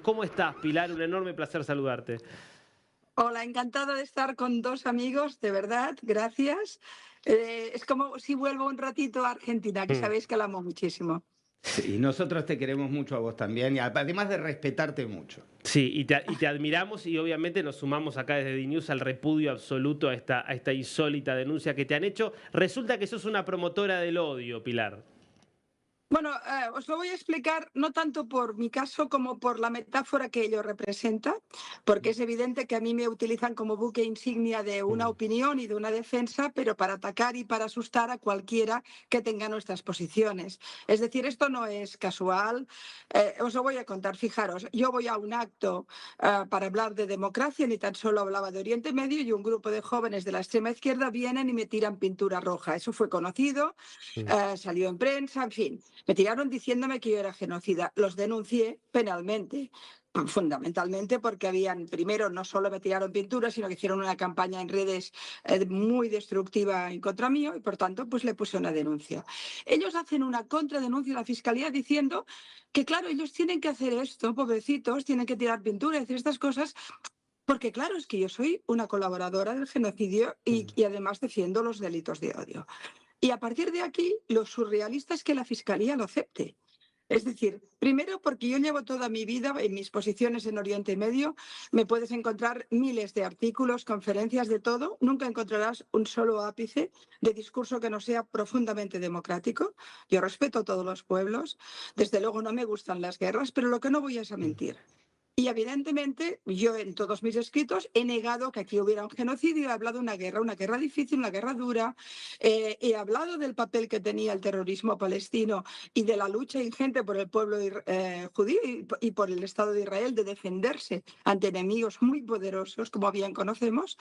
¿Cómo estás, Pilar? Un enorme placer saludarte. Hola, encantada de estar con dos amigos, de verdad, gracias. Es como si vuelvo un ratito a Argentina, que Mm. sabéis que la amo muchísimo. Sí, y nosotros te queremos mucho a vos también, y además de respetarte mucho. Sí, y te admiramos y obviamente nos sumamos acá desde DNews al repudio absoluto a esta insólita denuncia que te han hecho. Resulta que sos una promotora del odio, Pilar. Bueno, os lo voy a explicar no tanto por mi caso como por la metáfora que ello representa, porque es evidente que a mí me utilizan como buque insignia de una Mm. opinión y de una defensa, pero para atacar y para asustar a cualquiera que tenga nuestras posiciones. Es decir, esto no es casual. Os lo voy a contar. Fijaros, yo voy a un acto para hablar de democracia, ni tan solo hablaba de Oriente Medio, y un grupo de jóvenes de la extrema izquierda vienen y me tiran pintura roja. Eso fue conocido, Mm. salió en prensa, en fin. Me tiraron diciéndome que yo era genocida. Los denuncié penalmente, fundamentalmente porque primero no solo me tiraron pintura, sino que hicieron una campaña en redes muy destructiva en contra mío y por tanto pues le puse una denuncia. Ellos hacen una contradenuncia a la fiscalía diciendo que claro, ellos tienen que hacer esto, pobrecitos, tienen que tirar pintura y decir estas cosas. Porque claro, es que yo soy una colaboradora del genocidio y, Mm. y además defiendo los delitos de odio. Y a partir de aquí, lo surrealista es que la Fiscalía lo acepte. Es decir, primero porque yo llevo toda mi vida en mis posiciones en Oriente Medio, me puedes encontrar miles de artículos, conferencias, de todo, nunca encontrarás un solo ápice de discurso que no sea profundamente democrático. Yo respeto a todos los pueblos, desde luego no me gustan las guerras, pero lo que no voy es a Mm. mentir. Y evidentemente yo en todos mis escritos he negado que aquí hubiera un genocidio, he hablado de una guerra difícil, una guerra dura, he hablado del papel que tenía el terrorismo palestino y de la lucha ingente por el pueblo judío y por el Estado de Israel de defenderse ante enemigos muy poderosos, como bien conocemos.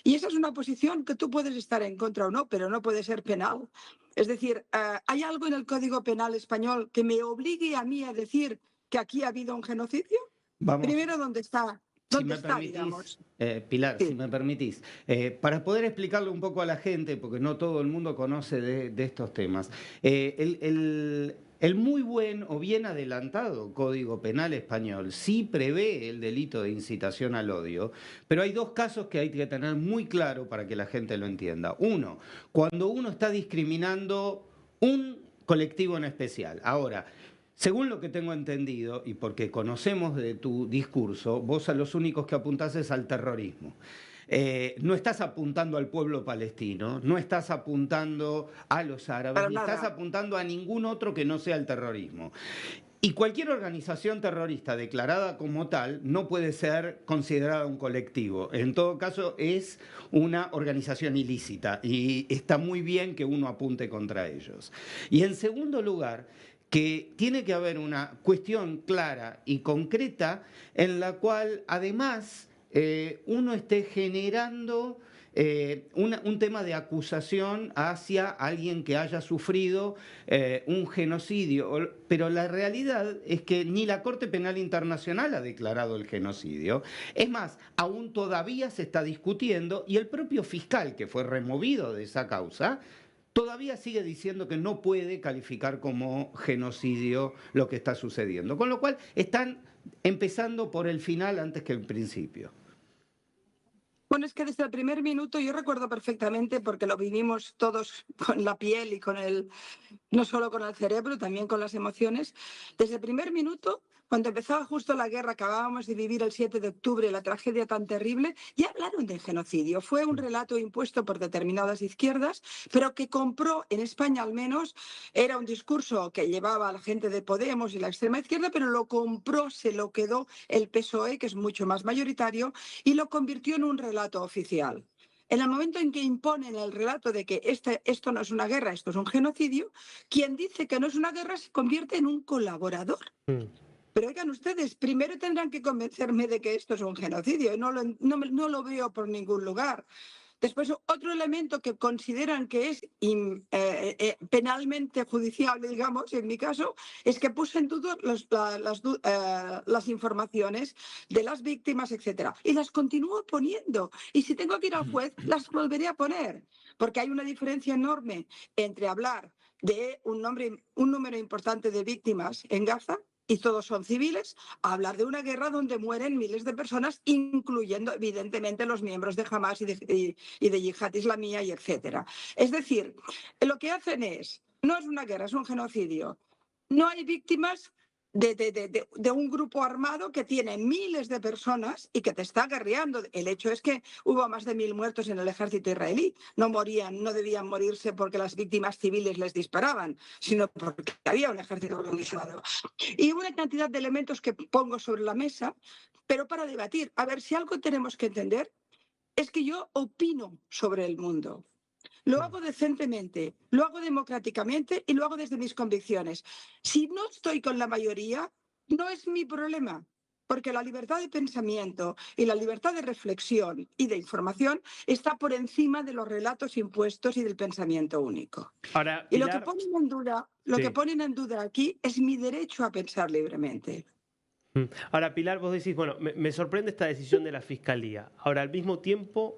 Y esa es una posición que tú puedes estar en contra o no, pero no puede ser penal. Es decir, ¿hay algo en el Código Penal español que me obligue a mí a decir que aquí ha habido un genocidio? Vamos, Primero, ¿dónde está? si ¿Dónde me está, permitís, digamos? Pilar, si Sí. me permitís, para poder explicarle un poco a la gente, porque no todo el mundo conoce de estos temas, el muy buen o bien adelantado Código Penal español sí prevé el delito de incitación al odio, pero hay dos casos que hay que tener muy claro para que la gente lo entienda. Uno, cuando uno está discriminando un colectivo en especial. Ahora, según lo que tengo entendido, y porque conocemos de tu discurso, vos a los únicos que apuntás es al terrorismo. No estás apuntando al pueblo palestino, no estás apuntando a los árabes, Para ni estás nada. apuntando a ningún otro que no sea el terrorismo. Y cualquier organización terrorista declarada como tal no puede ser considerada un colectivo. En todo caso, es una organización ilícita y está muy bien que uno apunte contra ellos. Y en segundo lugar, que tiene que haber una cuestión clara y concreta en la cual además uno esté generando un tema de acusación hacia alguien que haya sufrido un genocidio, pero la realidad es que ni la Corte Penal Internacional ha declarado el genocidio. Es más, aún todavía se está discutiendo y el propio fiscal que fue removido de esa causa todavía sigue diciendo que no puede calificar como genocidio lo que está sucediendo. Con lo cual están empezando por el final antes que el principio. Bueno, es que desde el primer minuto yo recuerdo perfectamente, porque lo vivimos todos con la piel y no solo con el cerebro, también con las emociones. Desde el primer minuto, cuando empezaba justo la guerra, acabábamos de vivir el 7 de octubre, la tragedia tan terrible, ya hablaron de genocidio. Fue un relato impuesto por determinadas izquierdas, pero que compró, en España al menos, era un discurso que llevaba a la gente de Podemos y la extrema izquierda, pero lo compró, se lo quedó el PSOE, que es mucho más mayoritario, y lo convirtió en un relato oficial. En el momento en que imponen el relato de que esto no es una guerra, esto es un genocidio, quien dice que no es una guerra se convierte en un colaborador. Mm. Pero oigan ustedes, primero tendrán que convencerme de que esto es un genocidio. No lo veo por ningún lugar. Después, otro elemento que consideran que es penalmente judiciable, digamos, en mi caso, es que puse en duda las informaciones de las víctimas, etcétera. Y las continúo poniendo. Y si tengo que ir al juez, las volveré a poner. Porque hay una diferencia enorme entre hablar de un número importante de víctimas en Gaza y todos son civiles, a hablar de una guerra donde mueren miles de personas, incluyendo evidentemente los miembros de Hamas y de Yihad Islamía y etcétera. Es decir, lo que hacen no es una guerra, es un genocidio. No hay víctimas de un grupo armado que tiene miles de personas y que te está guerreando. El hecho es que hubo más de 1000 muertos en el ejército israelí. No morían, no debían morirse porque las víctimas civiles les disparaban, sino porque había un ejército organizado. Y una cantidad de elementos que pongo sobre la mesa, pero para debatir. A ver, si algo tenemos que entender es que yo opino sobre el mundo. Lo hago decentemente, lo hago democráticamente y lo hago desde mis convicciones. Si no estoy con la mayoría, no es mi problema, porque la libertad de pensamiento y la libertad de reflexión y de información está por encima de los relatos impuestos y del pensamiento único. Ahora, y Pilar, lo que ponen en duda aquí es mi derecho a pensar libremente. Ahora, Pilar, vos decís, bueno, me sorprende esta decisión de la Fiscalía. Ahora, al mismo tiempo,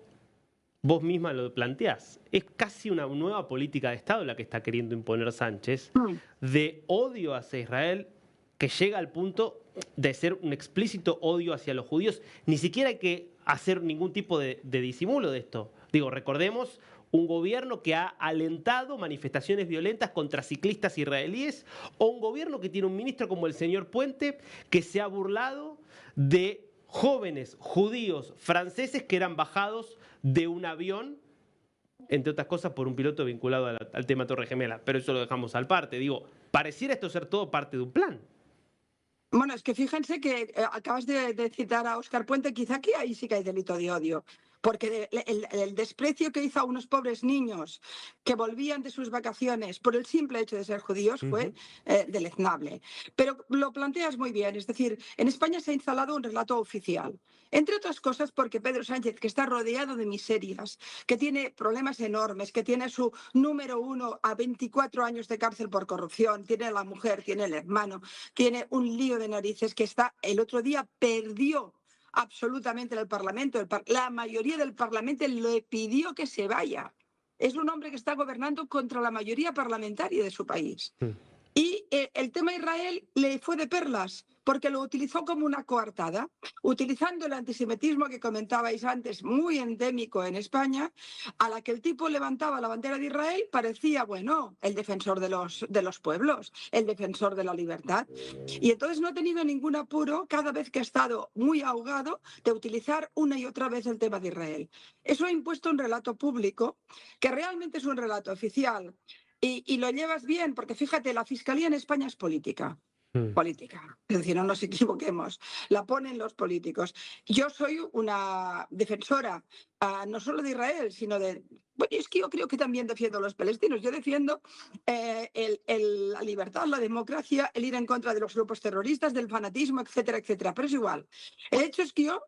vos misma lo planteás. Es casi una nueva política de Estado la que está queriendo imponer Sánchez, de odio hacia Israel, que llega al punto de ser un explícito odio hacia los judíos. Ni siquiera hay que hacer ningún tipo de disimulo de esto. Digo, recordemos un gobierno que ha alentado manifestaciones violentas contra ciclistas israelíes, o un gobierno que tiene un ministro como el señor Puente, que se ha burlado de jóvenes judíos franceses que eran bajados de un avión, entre otras cosas por un piloto vinculado al tema Torre Gemela. Pero eso lo dejamos al parte. Digo, pareciera esto ser todo parte de un plan. Bueno, es que fíjense que acabas de citar a Óscar Puente, quizá aquí ahí sí que hay delito de odio, porque el desprecio que hizo a unos pobres niños que volvían de sus vacaciones por el simple hecho de ser judíos fue deleznable. Pero lo planteas muy bien, es decir, en España se ha instalado un relato oficial, entre otras cosas porque Pedro Sánchez, que está rodeado de miserias, que tiene problemas enormes, que tiene su número 1 a 24 años de cárcel por corrupción, tiene a la mujer, tiene el hermano, tiene un lío de narices que el otro día perdió absolutamente en el Parlamento. La mayoría del Parlamento le pidió que se vaya. Es un hombre que está gobernando contra la mayoría parlamentaria de su país. Y el tema Israel le fue de perlas, porque lo utilizó como una coartada, utilizando el antisemitismo que comentabais antes, muy endémico en España, a la que el tipo levantaba la bandera de Israel, parecía, bueno, el defensor de los pueblos, el defensor de la libertad. Y entonces no ha tenido ningún apuro, cada vez que ha estado muy ahogado, de utilizar una y otra vez el tema de Israel. Eso ha impuesto un relato público, que realmente es un relato oficial, y lo llevas bien, porque fíjate, la Fiscalía en España es política. Política, es decir, no nos equivoquemos, la ponen los políticos. Yo soy una defensora no solo de Israel, sino de... Bueno, es que yo creo que también defiendo a los palestinos. Yo defiendo la libertad, la democracia, el ir en contra de los grupos terroristas, del fanatismo, etcétera, etcétera. Pero es igual. El hecho es que yo,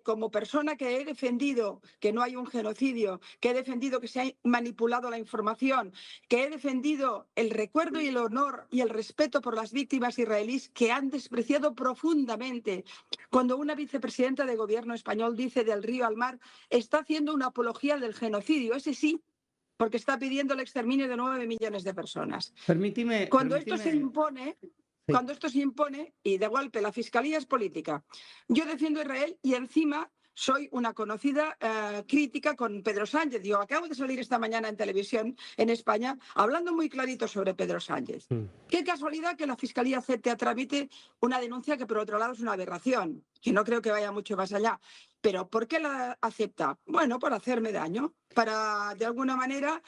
como persona que he defendido que no hay un genocidio, que he defendido que se ha manipulado la información, que he defendido el recuerdo y el honor y el respeto por las víctimas israelíes que han despreciado profundamente. Cuando una vicepresidenta de gobierno español dice del río al mar, está haciendo una apología del genocidio, ese sí, porque está pidiendo el exterminio de 9 millones de personas. Cuando esto se impone... Cuando esto se impone, y de golpe la Fiscalía es política, yo defiendo a Israel y encima soy una conocida crítica con Pedro Sánchez. Yo acabo de salir esta mañana en televisión en España hablando muy clarito sobre Pedro Sánchez. Qué casualidad que la Fiscalía acepte a trámite una denuncia que por otro lado es una aberración, que no creo que vaya mucho más allá. ¿Pero por qué la acepta? Bueno, para hacerme daño, para de alguna manera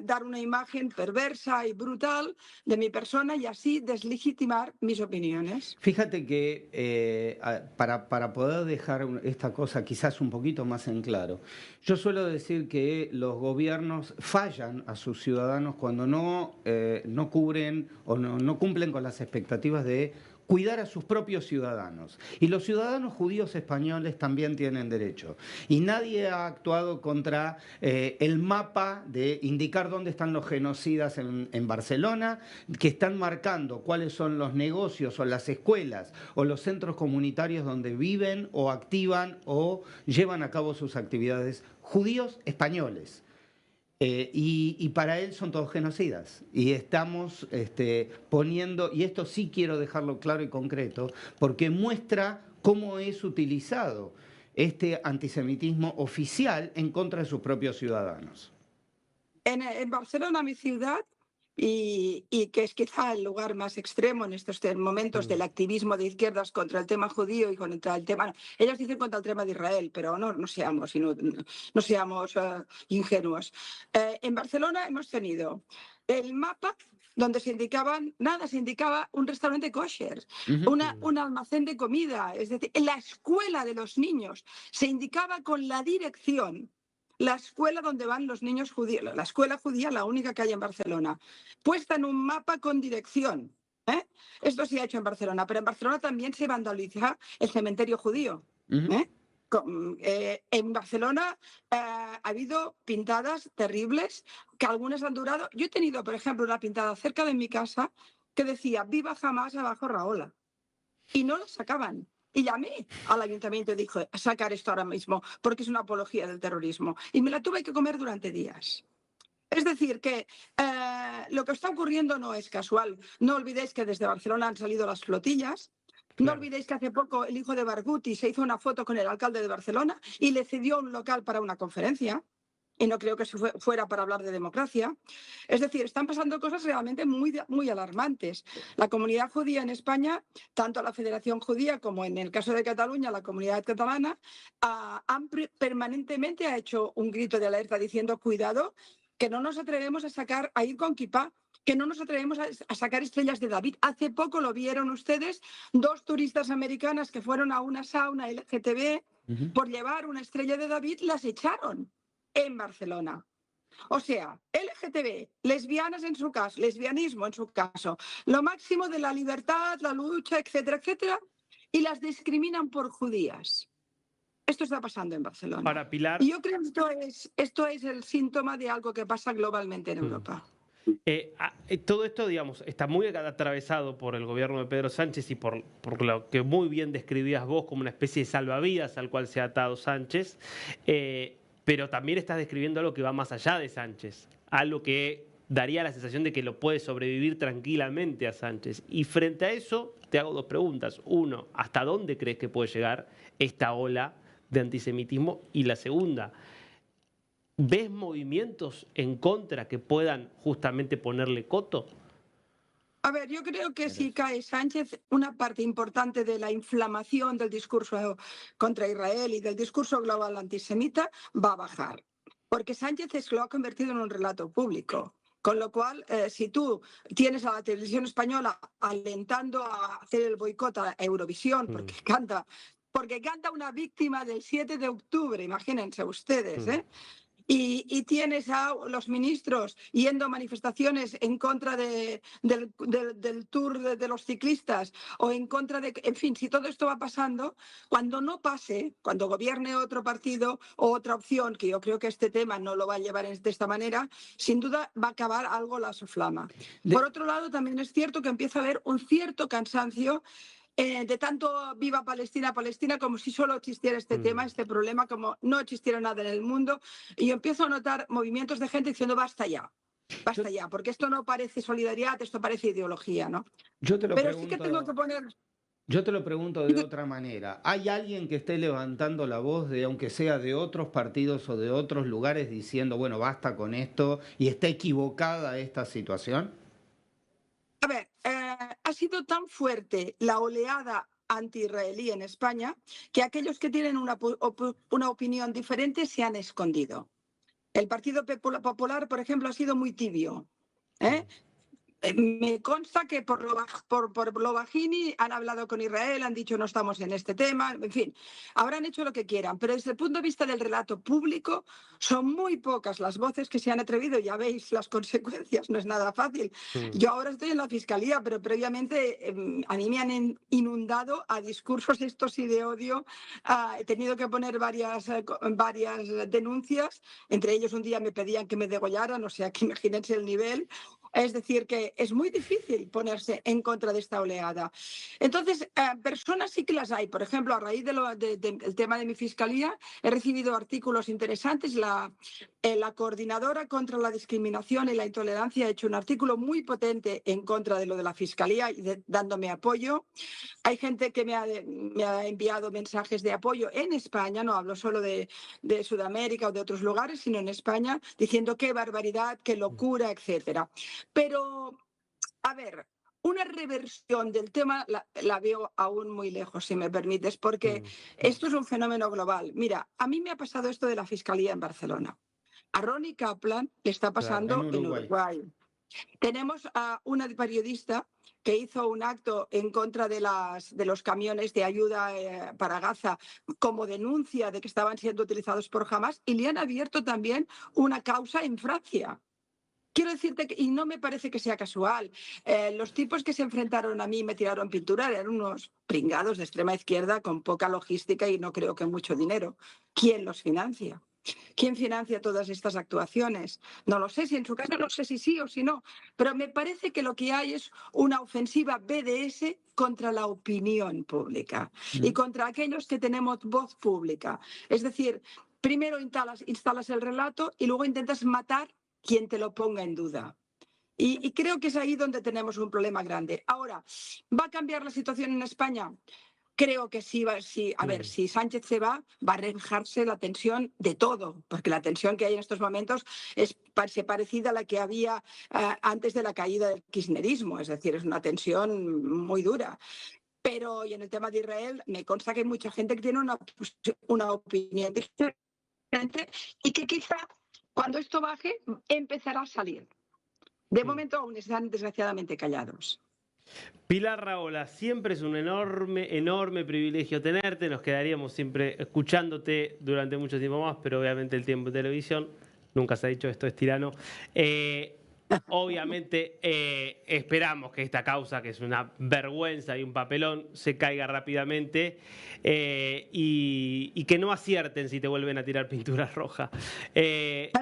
dar una imagen perversa y brutal de mi persona y así deslegitimar mis opiniones. Fíjate que para poder dejar esta cosa quizás un poquito más en claro, yo suelo decir que los gobiernos fallan a sus ciudadanos cuando no cubren o no cumplen con las expectativas de cuidar a sus propios ciudadanos. Y los ciudadanos judíos españoles también tienen derecho. Y nadie ha actuado contra el mapa de indicar dónde están los genocidas en Barcelona, que están marcando cuáles son los negocios o las escuelas o los centros comunitarios donde viven o activan o llevan a cabo sus actividades judíos españoles. Y para él son todos genocidas. Y estamos poniendo, y esto sí quiero dejarlo claro y concreto, porque muestra cómo es utilizado este antisemitismo oficial en contra de sus propios ciudadanos. En Barcelona, mi ciudad, y que es quizá el lugar más extremo en estos momentos del activismo de izquierdas contra el tema judío y contra el tema, ellos dicen contra el tema de Israel, pero no seamos, no seamos ingenuos. En Barcelona hemos tenido el mapa donde se indicaban, nada, se indicaba un restaurante kosher, un almacén de comida, es decir, en la escuela de los niños se indicaba con la dirección. La escuela donde van los niños judíos, la escuela judía, la única que hay en Barcelona, puesta en un mapa con dirección. Esto se ha hecho en Barcelona, pero en Barcelona también se vandaliza el cementerio judío. En Barcelona ha habido pintadas terribles, que algunas han durado. Yo he tenido, por ejemplo, una pintada cerca de mi casa que decía "Viva Hamás, abajo Rahola", y no la sacaban. Y llamé al ayuntamiento y dije, sacar esto ahora mismo, porque es una apología del terrorismo. Y me la tuve que comer durante días. Es decir, que lo que está ocurriendo no es casual. No olvidéis que desde Barcelona han salido las flotillas. No olvidéis que hace poco el hijo de Barghouti se hizo una foto con el alcalde de Barcelona y le cedió un local para una conferencia. Y no creo que fuera para hablar de democracia. Es decir, están pasando cosas realmente muy alarmantes. La comunidad judía en España, tanto la Federación Judía como en el caso de Cataluña, la comunidad catalana, permanentemente ha hecho un grito de alerta diciendo cuidado, que no nos atrevemos a ir con kipá, que no nos atrevemos a sacar estrellas de David. Hace poco lo vieron ustedes, 2 turistas americanas que fueron a una sauna LGTB por llevar una estrella de David, las echaron en Barcelona. O sea, LGTB, lesbianas en su caso, lesbianismo en su caso, lo máximo de la libertad, la lucha, etcétera, etcétera, y las discriminan por judías. Esto está pasando en Barcelona. Para Pilar, y yo creo que esto es el síntoma de algo que pasa globalmente en Europa. Todo esto, digamos, está muy atravesado por el gobierno de Pedro Sánchez y por lo que muy bien describías vos como una especie de salvavidas al cual se ha atado Sánchez, pero también estás describiendo algo que va más allá de Sánchez, algo que daría la sensación de que lo puede sobrevivir tranquilamente a Sánchez. Y frente a eso, te hago 2 preguntas. Uno, ¿hasta dónde crees que puede llegar esta ola de antisemitismo? Y la segunda, ¿ves movimientos en contra que puedan justamente ponerle coto? A ver, yo creo que si cae Sánchez, una parte importante de la inflamación del discurso contra Israel y del discurso global antisemita va a bajar. Porque Sánchez lo ha convertido en un relato público. Con lo cual, si tú tienes a la televisión española alentando a hacer el boicot a Eurovisión, porque canta una víctima del 7 de octubre, imagínense ustedes, y tienes a los ministros yendo a manifestaciones en contra del tour de los ciclistas o en contra de... En fin, si todo esto va pasando, cuando no pase, cuando gobierne otro partido o otra opción, que yo creo que este tema no lo va a llevar de esta manera, sin duda va a acabar algo la soflama. Por otro lado, también es cierto que empieza a haber un cierto cansancio de tanto viva Palestina, Palestina, como si solo existiera este tema, este problema, como no existiera nada en el mundo. Y yo empiezo a notar movimientos de gente diciendo basta ya, porque esto no parece solidaridad, esto parece ideología, ¿no? Pero sí que tengo que poner... Yo te lo pregunto de otra manera. ¿Hay alguien que esté levantando la voz, aunque sea de otros partidos o de otros lugares, diciendo, bueno, basta con esto y está equivocada esta situación? A ver, ha sido tan fuerte la oleada anti-israelí en España que aquellos que tienen una opinión diferente se han escondido. El Partido Popular, por ejemplo, ha sido muy tibio. Me consta que por lo bajini han hablado con Israel, han dicho no estamos en este tema, en fin, habrán hecho lo que quieran, pero desde el punto de vista del relato público son muy pocas las voces que se han atrevido, ya veis las consecuencias, no es nada fácil. Yo ahora estoy en la Fiscalía, pero previamente a mí me han inundado a discursos estos y de odio, he tenido que poner varias denuncias, entre ellos un día me pedían que me degollaran, o sea que imagínense el nivel. Es decir, que es muy difícil ponerse en contra de esta oleada. Entonces, personas sí que las hay. Por ejemplo, a raíz del tema de mi fiscalía, he recibido artículos interesantes. La coordinadora contra la discriminación y la intolerancia ha hecho un artículo muy potente en contra de lo de la fiscalía y dándome apoyo. Hay gente que me ha enviado mensajes de apoyo en España, no hablo solo de Sudamérica o de otros lugares, sino en España, diciendo qué barbaridad, qué locura, etcétera. Pero, a ver, una reversión del tema la veo aún muy lejos, si me permites, porque esto es un fenómeno global. Mira, a mí me ha pasado esto de la Fiscalía en Barcelona. A Ronnie Kaplan le está pasando en Uruguay. Tenemos a una periodista que hizo un acto en contra de los camiones de ayuda para Gaza como denuncia de que estaban siendo utilizados por Hamas y le han abierto también una causa en Francia. Quiero decirte, y no me parece que sea casual, los tipos que se enfrentaron a mí y me tiraron pintura eran unos pringados de extrema izquierda con poca logística y no creo que mucho dinero. ¿Quién los financia? ¿Quién financia todas estas actuaciones? No lo sé, si en su caso no sé si sí o si no, pero me parece que lo que hay es una ofensiva BDS contra la opinión pública y contra aquellos que tenemos voz pública. Es decir, primero instalas el relato y luego intentas matar quien te lo ponga en duda. Y creo que es ahí donde tenemos un problema grande. Ahora, ¿va a cambiar la situación en España? Creo que sí, a ver, si Sánchez se va a relajarse la tensión de todo, porque la tensión que hay en estos momentos parece parecida a la que había antes de la caída del kirchnerismo, es decir, es una tensión muy dura. Pero, y en el tema de Israel, me consta que hay mucha gente que tiene una opinión diferente y que quizá cuando esto baje empezará a salir. De momento aún están desgraciadamente callados. Pilar Rahola, siempre es un enorme privilegio tenerte. Nos quedaríamos siempre escuchándote durante mucho tiempo más, pero obviamente el tiempo de televisión, nunca se ha dicho esto es tirano. Obviamente esperamos que esta causa, que es una vergüenza y un papelón, se caiga rápidamente y que no acierten si te vuelven a tirar pintura roja. De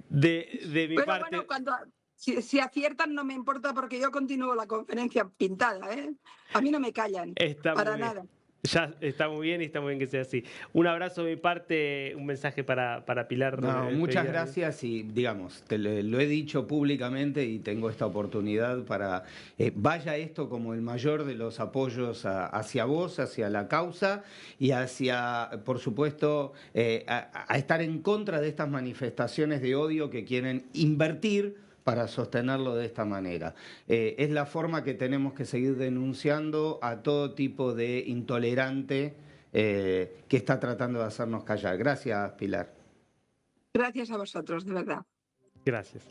mi parte... Bueno, si aciertan no me importa porque yo continúo la conferencia pintada, ¿eh? A mí no me callan, para nada. Ya está muy bien y está muy bien que sea así. Un abrazo de mi parte, un mensaje para Pilar. No, muchas gracias y digamos, lo he dicho públicamente y tengo esta oportunidad para vaya esto como el mayor de los apoyos hacia vos, hacia la causa y hacia, por supuesto, a estar en contra de estas manifestaciones de odio que quieren invertir para sostenerlo de esta manera. Es la forma que tenemos que seguir denunciando a todo tipo de intolerante que está tratando de hacernos callar. Gracias, Pilar. Gracias a vosotros, de verdad. Gracias.